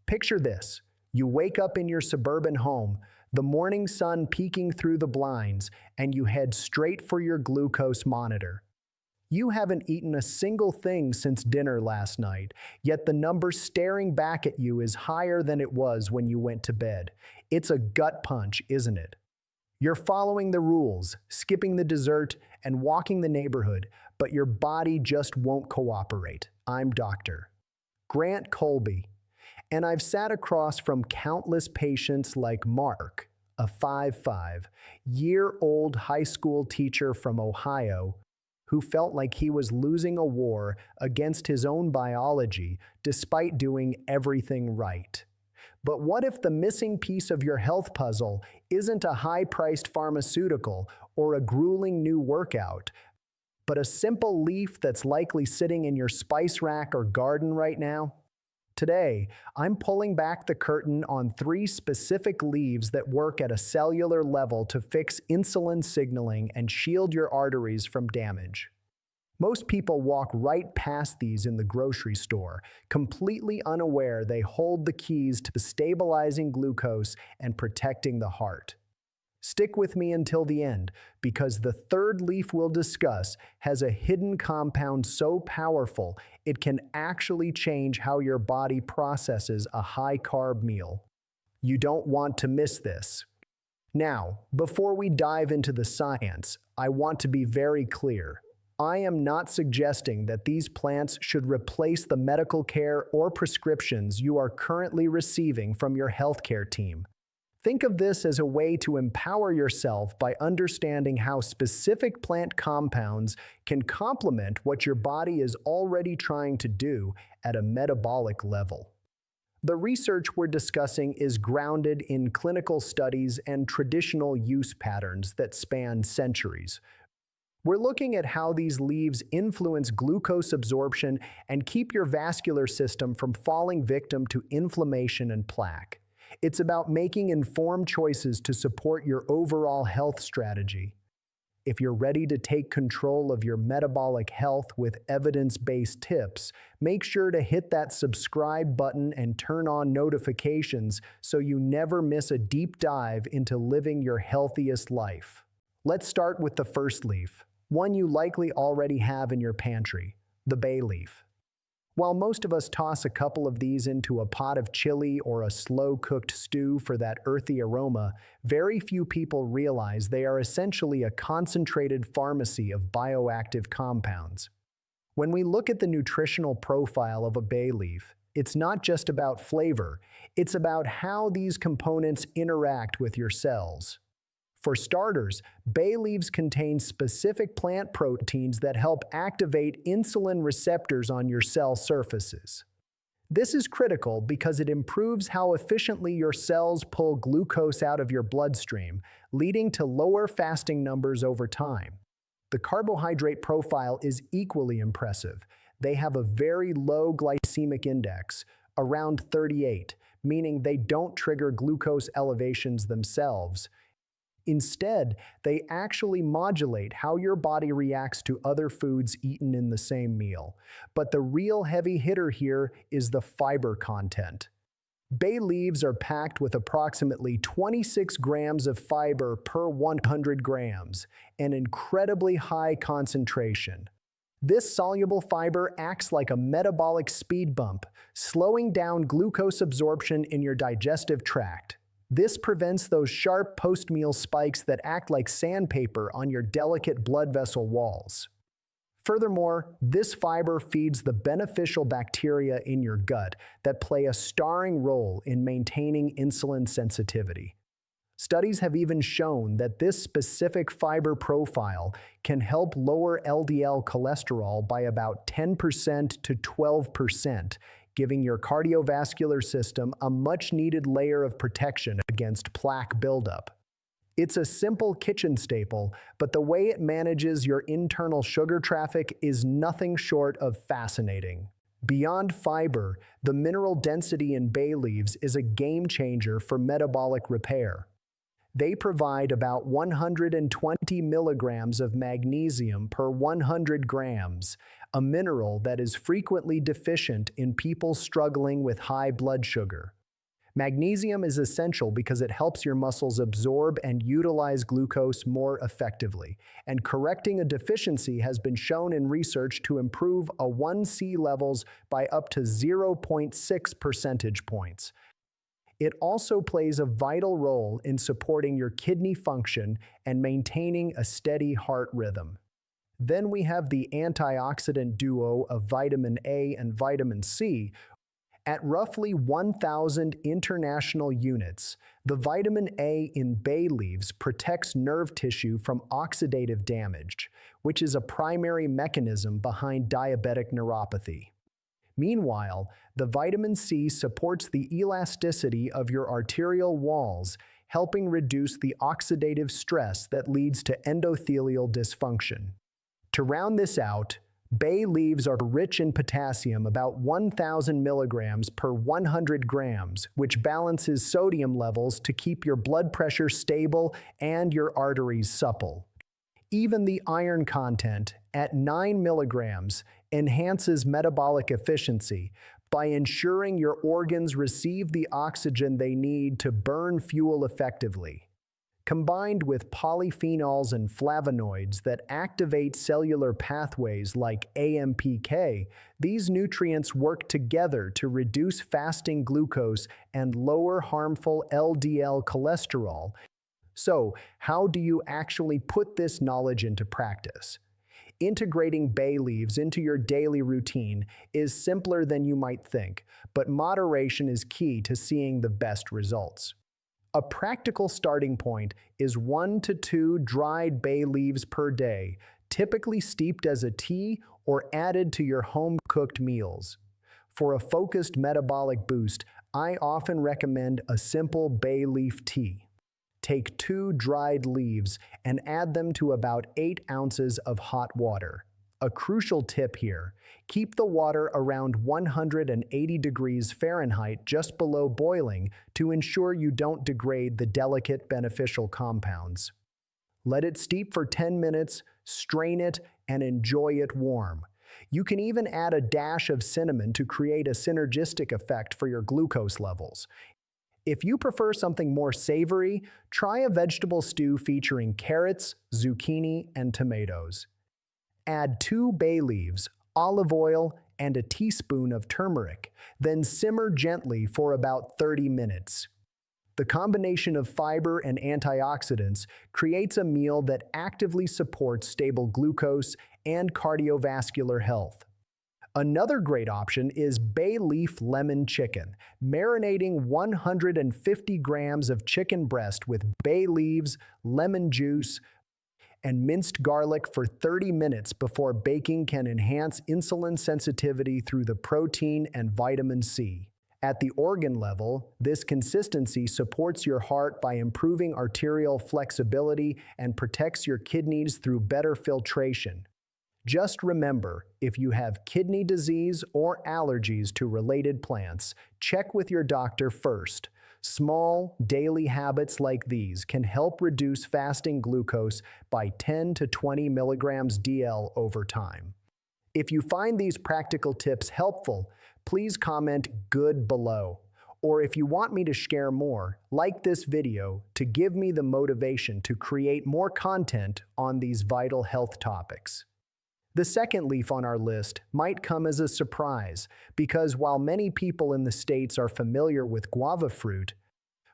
Picture this. You wake up in your suburban home, the morning sun peeking through the blinds, and you head straight for your glucose monitor. You haven't eaten a single thing since dinner last night, yet the number staring back at you is higher than it was when you went to bed. It's a gut punch, isn't it? You're following the rules, skipping the dessert, and walking the neighborhood, but your body just won't cooperate. I'm Dr. Grant Colby, and I've sat across from countless patients like Mark, a 5'5" high school teacher from Ohio, who felt like he was losing a war against his own biology despite doing everything right. But what if the missing piece of your health puzzle isn't a high-priced pharmaceutical or a grueling new workout, but a simple leaf that's likely sitting in your spice rack or garden right now? Today, I'm pulling back the curtain on 3 specific leaves that work at a cellular level to fix insulin signaling and shield your arteries from damage. Most people walk right past these in the grocery store, completely unaware they hold the keys to stabilizing glucose and protecting the heart. Stick with me until the end, because the third leaf we'll discuss has a hidden compound so powerful it can actually change how your body processes a high-carb meal. You don't want to miss this. Now, before we dive into the science, I want to be very clear. I am not suggesting that these plants should replace the medical care or prescriptions you are currently receiving from your healthcare team. Think of this as a way to empower yourself by understanding how specific plant compounds can complement what your body is already trying to do at a metabolic level. The research we're discussing is grounded in clinical studies and traditional use patterns that span centuries. We're looking at how these leaves influence glucose absorption and keep your vascular system from falling victim to inflammation and plaque. It's about making informed choices to support your overall health strategy. If you're ready to take control of your metabolic health with evidence-based tips, make sure to hit that subscribe button and turn on notifications so you never miss a deep dive into living your healthiest life. Let's start with the first leaf, one you likely already have in your pantry, the bay leaf. While most of us toss a couple of these into a pot of chili or a slow-cooked stew for that earthy aroma, very few people realize they are essentially a concentrated pharmacy of bioactive compounds. When we look at the nutritional profile of a bay leaf, it's not just about flavor, it's about how these components interact with your cells. For starters, bay leaves contain specific plant proteins that help activate insulin receptors on your cell surfaces. This is critical because it improves how efficiently your cells pull glucose out of your bloodstream, leading to lower fasting numbers over time. The carbohydrate profile is equally impressive. They have a very low glycemic index, around 38, meaning they don't trigger glucose elevations themselves. Instead, they actually modulate how your body reacts to other foods eaten in the same meal. But the real heavy hitter here is the fiber content. Bay leaves are packed with approximately 26 grams of fiber per 100 grams, an incredibly high concentration. This soluble fiber acts like a metabolic speed bump, slowing down glucose absorption in your digestive tract. This prevents those sharp post-meal spikes that act like sandpaper on your delicate blood vessel walls. Furthermore, this fiber feeds the beneficial bacteria in your gut that play a starring role in maintaining insulin sensitivity. Studies have even shown that this specific fiber profile can help lower LDL cholesterol by about 10% to 12%, giving your cardiovascular system a much-needed layer of protection against plaque buildup. It's a simple kitchen staple, but the way it manages your internal sugar traffic is nothing short of fascinating. Beyond fiber, the mineral density in bay leaves is a game changer for metabolic repair. They provide about 120 milligrams of magnesium per 100 grams, a mineral that is frequently deficient in people struggling with high blood sugar. Magnesium is essential because it helps your muscles absorb and utilize glucose more effectively, and correcting a deficiency has been shown in research to improve A1C levels by up to 0.6 percentage points. It also plays a vital role in supporting your kidney function and maintaining a steady heart rhythm. Then we have the antioxidant duo of vitamin A and vitamin C. At roughly 1,000 international units, the vitamin A in bay leaves protects nerve tissue from oxidative damage, which is a primary mechanism behind diabetic neuropathy. Meanwhile, the vitamin C supports the elasticity of your arterial walls, helping reduce the oxidative stress that leads to endothelial dysfunction. To round this out, bay leaves are rich in potassium, about 1,000 milligrams per 100 grams, which balances sodium levels to keep your blood pressure stable and your arteries supple. Even the iron content, at 9 milligrams, enhances metabolic efficiency by ensuring your organs receive the oxygen they need to burn fuel effectively. Combined with polyphenols and flavonoids that activate cellular pathways like AMPK, these nutrients work together to reduce fasting glucose and lower harmful LDL cholesterol. So, how do you actually put this knowledge into practice? Integrating bay leaves into your daily routine is simpler than you might think, but moderation is key to seeing the best results. A practical starting point is 1 to 2 dried bay leaves per day, typically steeped as a tea or added to your home-cooked meals. For a focused metabolic boost, I often recommend a simple bay leaf tea. Take 2 dried leaves and add them to about 8 ounces of hot water. A crucial tip here: keep the water around 180 degrees Fahrenheit just below boiling to ensure you don't degrade the delicate beneficial compounds. Let it steep for 10 minutes, strain it, and enjoy it warm. You can even add a dash of cinnamon to create a synergistic effect for your glucose levels. If you prefer something more savory, try a vegetable stew featuring carrots, zucchini, and tomatoes. Add 2 bay leaves, olive oil, and a teaspoon of turmeric, then simmer gently for about 30 minutes. The combination of fiber and antioxidants creates a meal that actively supports stable glucose and cardiovascular health. Another great option is bay leaf lemon chicken. Marinating 150 grams of chicken breast with bay leaves, lemon juice, and minced garlic for 30 minutes before baking can enhance insulin sensitivity through the protein and vitamin C. At the organ level, this consistency supports your heart by improving arterial flexibility and protects your kidneys through better filtration. Just remember, if you have kidney disease or allergies to related plants, check with your doctor first. Small, daily habits like these can help reduce fasting glucose by 10 to 20 milligrams DL over time. If you find these practical tips helpful, please comment "good" below. Or if you want me to share more, like this video to give me the motivation to create more content on these vital health topics. The second leaf on our list might come as a surprise because while many people in the States are familiar with guava fruit,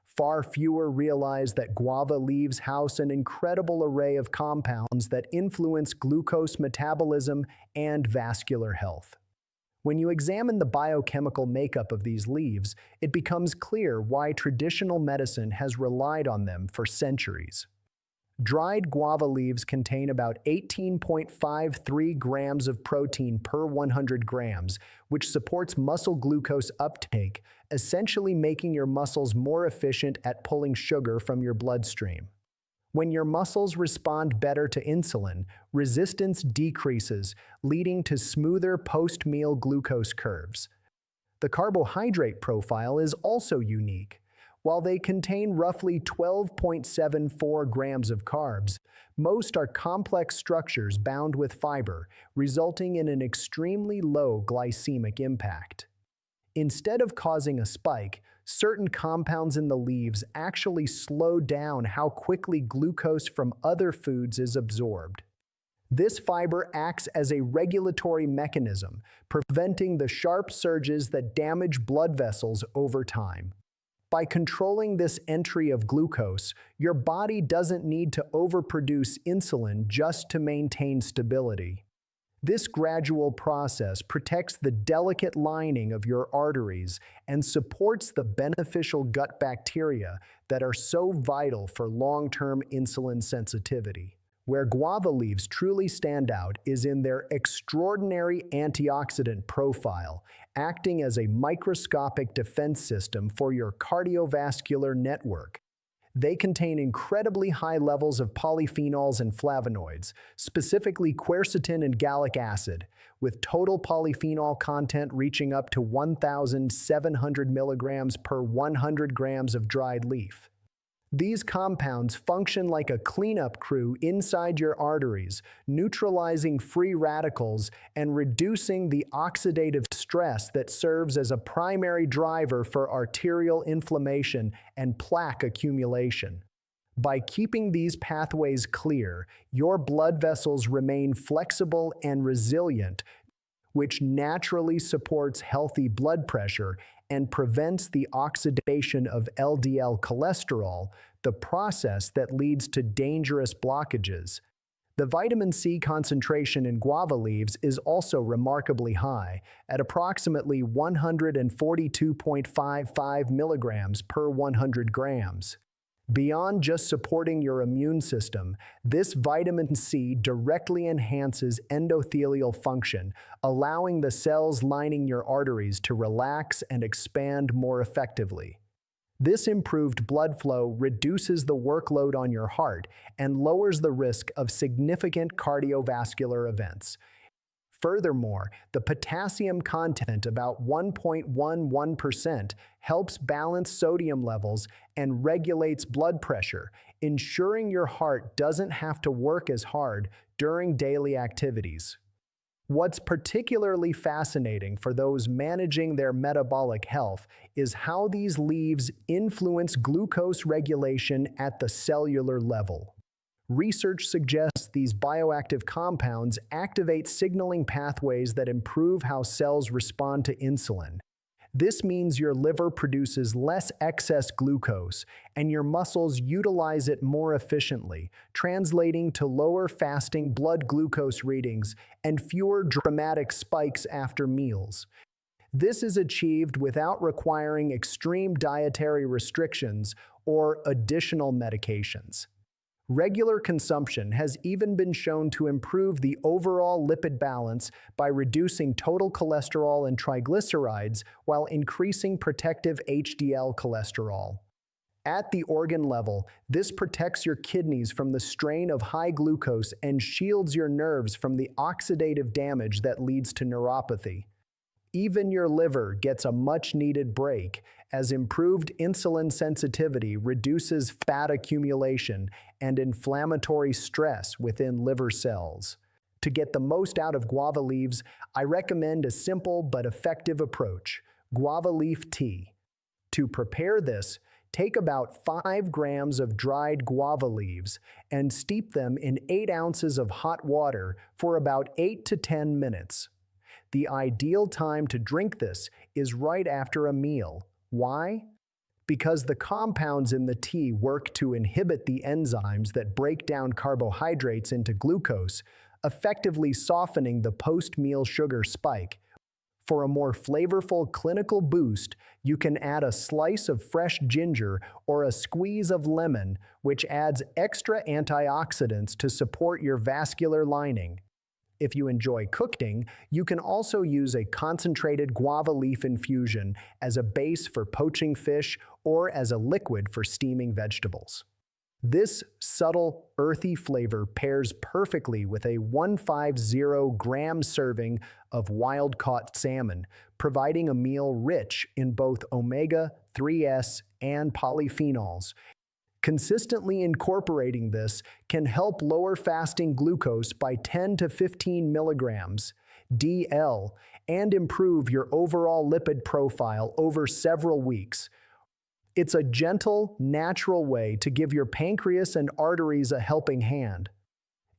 far fewer realize that guava leaves house an incredible array of compounds that influence glucose metabolism and vascular health. When you examine the biochemical makeup of these leaves, it becomes clear why traditional medicine has relied on them for centuries. Dried guava leaves contain about 18.53 grams of protein per 100 grams, which supports muscle glucose uptake, essentially making your muscles more efficient at pulling sugar from your bloodstream. When your muscles respond better to insulin, resistance decreases, leading to smoother post-meal glucose curves. The carbohydrate profile is also unique. While they contain roughly 12.74 grams of carbs, most are complex structures bound with fiber, resulting in an extremely low glycemic impact. Instead of causing a spike, certain compounds in the leaves actually slow down how quickly glucose from other foods is absorbed. This fiber acts as a regulatory mechanism, preventing the sharp surges that damage blood vessels over time. By controlling this entry of glucose, your body doesn't need to overproduce insulin just to maintain stability. This gradual process protects the delicate lining of your arteries and supports the beneficial gut bacteria that are so vital for long-term insulin sensitivity. Where guava leaves truly stand out is in their extraordinary antioxidant profile, acting as a microscopic defense system for your cardiovascular network. They contain incredibly high levels of polyphenols and flavonoids, specifically quercetin and gallic acid, with total polyphenol content reaching up to 1,700 milligrams per 100 grams of dried leaf. These compounds function like a cleanup crew inside your arteries, neutralizing free radicals and reducing the oxidative stress that serves as a primary driver for arterial inflammation and plaque accumulation. By keeping these pathways clear, your blood vessels remain flexible and resilient, which naturally supports healthy blood pressure and prevents the oxidation of LDL cholesterol, the process that leads to dangerous blockages. The vitamin C concentration in guava leaves is also remarkably high, at approximately 142.55 milligrams per 100 grams. Beyond just supporting your immune system, this vitamin C directly enhances endothelial function, allowing the cells lining your arteries to relax and expand more effectively. This improved blood flow reduces the workload on your heart and lowers the risk of significant cardiovascular events. Furthermore, the potassium content, about 1.11%, helps balance sodium levels and regulates blood pressure, ensuring your heart doesn't have to work as hard during daily activities. What's particularly fascinating for those managing their metabolic health is how these leaves influence glucose regulation at the cellular level. Research suggests these bioactive compounds activate signaling pathways that improve how cells respond to insulin. This means your liver produces less excess glucose, and your muscles utilize it more efficiently, translating to lower fasting blood glucose readings and fewer dramatic spikes after meals. This is achieved without requiring extreme dietary restrictions or additional medications. Regular consumption has even been shown to improve the overall lipid balance by reducing total cholesterol and triglycerides while increasing protective HDL cholesterol. At the organ level, this protects your kidneys from the strain of high glucose and shields your nerves from the oxidative damage that leads to neuropathy. Even your liver gets a much-needed break, as improved insulin sensitivity reduces fat accumulation and inflammatory stress within liver cells. To get the most out of guava leaves, I recommend a simple but effective approach: guava leaf tea. To prepare this, take about 5 grams of dried guava leaves and steep them in 8 ounces of hot water for about 8 to 10 minutes. The ideal time to drink this is right after a meal. Why? Because the compounds in the tea work to inhibit the enzymes that break down carbohydrates into glucose, effectively softening the post-meal sugar spike. For a more flavorful clinical boost, you can add a slice of fresh ginger or a squeeze of lemon, which adds extra antioxidants to support your vascular lining. If you enjoy cooking, you can also use a concentrated guava leaf infusion as a base for poaching fish or as a liquid for steaming vegetables. This subtle, earthy flavor pairs perfectly with a 150-gram serving of wild-caught salmon, providing a meal rich in both omega-3s and polyphenols. Consistently incorporating this can help lower fasting glucose by 10 to 15 milligrams (DL) and improve your overall lipid profile over several weeks. It's a gentle, natural way to give your pancreas and arteries a helping hand.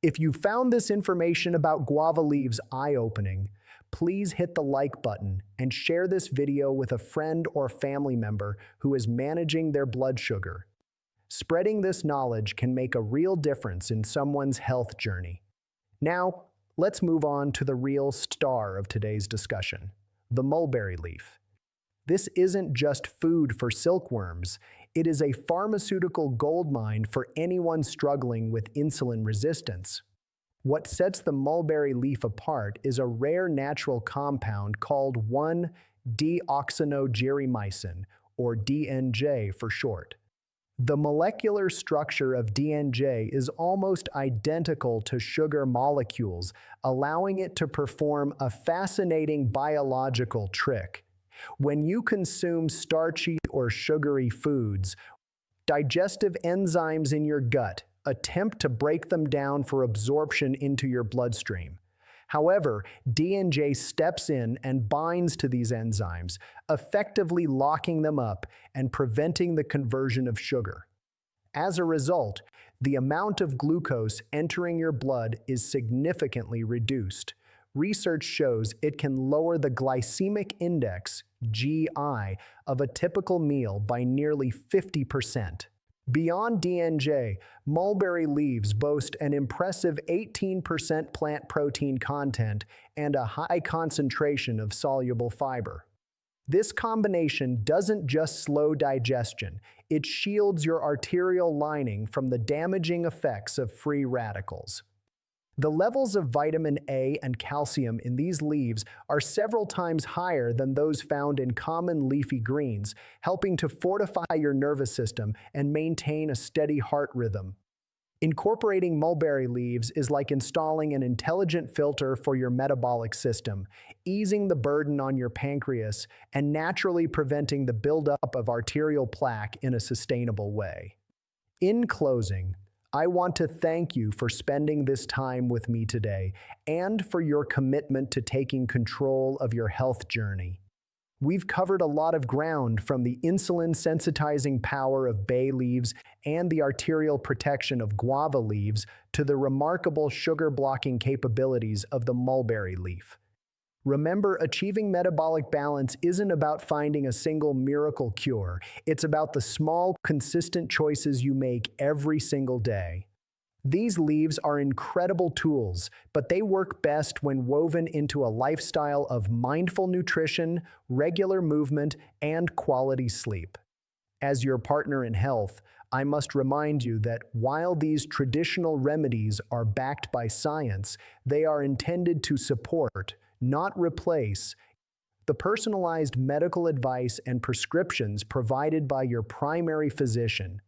If you found this information about guava leaves eye-opening, please hit the like button and share this video with a friend or family member who is managing their blood sugar. Spreading this knowledge can make a real difference in someone's health journey. Now, let's move on to the real star of today's discussion, the mulberry leaf. This isn't just food for silkworms, it is a pharmaceutical goldmine for anyone struggling with insulin resistance. What sets the mulberry leaf apart is a rare natural compound called 1-deoxynigericin, or DNJ for short. The molecular structure of DNJ is almost identical to sugar molecules, allowing it to perform a fascinating biological trick. When you consume starchy or sugary foods, digestive enzymes in your gut attempt to break them down for absorption into your bloodstream. However, DNJ steps in and binds to these enzymes, effectively locking them up and preventing the conversion of sugar. As a result, the amount of glucose entering your blood is significantly reduced. Research shows it can lower the glycemic index, GI, of a typical meal by nearly 50%. Beyond DNJ, mulberry leaves boast an impressive 18% plant protein content and a high concentration of soluble fiber. This combination doesn't just slow digestion, it shields your arterial lining from the damaging effects of free radicals. The levels of vitamin A and calcium in these leaves are several times higher than those found in common leafy greens, helping to fortify your nervous system and maintain a steady heart rhythm. Incorporating mulberry leaves is like installing an intelligent filter for your metabolic system, easing the burden on your pancreas and naturally preventing the buildup of arterial plaque in a sustainable way. In closing, I want to thank you for spending this time with me today and for your commitment to taking control of your health journey. We've covered a lot of ground, from the insulin sensitizing power of bay leaves and the arterial protection of guava leaves to the remarkable sugar-blocking capabilities of the mulberry leaf. Remember, achieving metabolic balance isn't about finding a single miracle cure. It's about the small, consistent choices you make every single day. These leaves are incredible tools, but they work best when woven into a lifestyle of mindful nutrition, regular movement, and quality sleep. As your partner in health, I must remind you that while these traditional remedies are backed by science, they are intended to support, not replace, the personalized medical advice and prescriptions provided by your primary physician.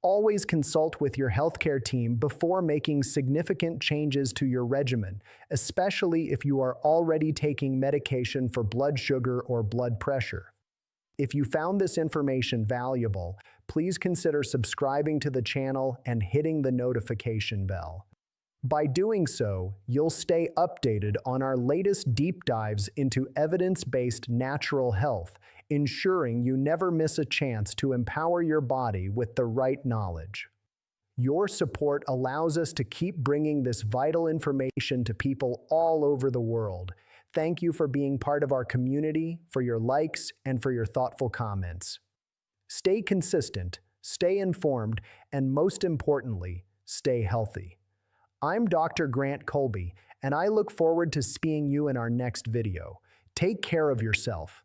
Always consult with your healthcare team before making significant changes to your regimen, especially if you are already taking medication for blood sugar or blood pressure. If you found this information valuable, please consider subscribing to the channel and hitting the notification bell. By doing so, you'll stay updated on our latest deep dives into evidence-based natural health, ensuring you never miss a chance to empower your body with the right knowledge. Your support allows us to keep bringing this vital information to people all over the world. Thank you for being part of our community, for your likes, and for your thoughtful comments. Stay consistent, stay informed, and most importantly, stay healthy. I'm Dr. Grant Colby, and I look forward to seeing you in our next video. Take care of yourself.